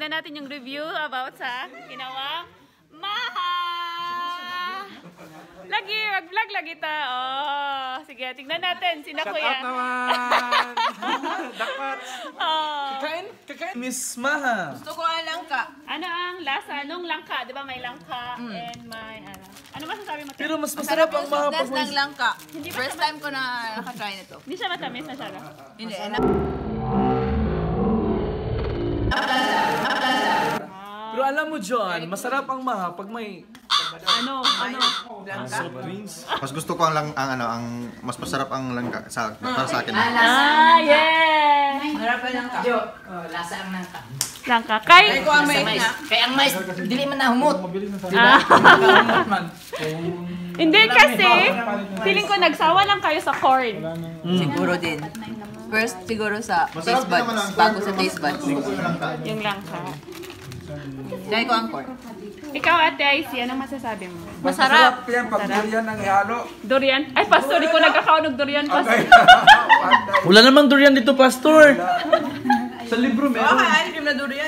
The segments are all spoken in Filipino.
tingnan natin yung review about sa ginawang Maja. Lagi, mag-vlog lagi ta. Oh, sige, tingnan natin. Sina kuya. Shout out naman! Dapat! Kakain? Miss Maja. Gusto ko ang langka. Ano ang lasa? Anong langka? Di ba may langka and may ano masasabi mo? Pero mas masarap ang Maja pag ng langka. Hindi ba First time ko na nakatry nito. Hindi siya matamis masyado. Hindi. Pero alam mo, John, masarap ang Maja pag may Ano? soft drinks. Mas gusto ko ang mas masarap ang langka para sa akin. Yeah! Harap ang langka. Lasa ang nangka. Langka. Kay Ko ang mais na. Kaya ang mais, dili man nahumot. Hindi kasi, feeling ko nagsawa lang kayo sa corn. Siguro din. First, siguro sa taste buds. Bago sa taste buds. Yung langka. Dahil ko ang corn. Ikaw, Ate Icy, anong masasabi mo? Masarap. Yan, pag durian ang ihalo. Durian? Ay, Pastor, ikaw nagkakaunog durian, Pastor. Wala namang durian dito, Pastor. Sa libro meron. Ay, cream na durian.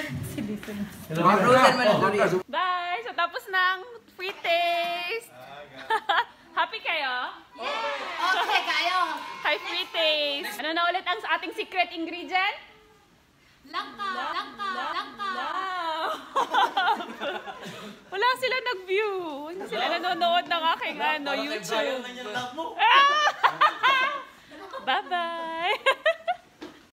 Frozen man na durian. Bye! So, tapos ng free taste. Happy kayo? Okay, kayo. Hi, free taste. Ano na ulit ang ating secret ingredient? Langka. Wala sila nag-view. Hindi sila nanonood ng aking YouTube. Bye-bye!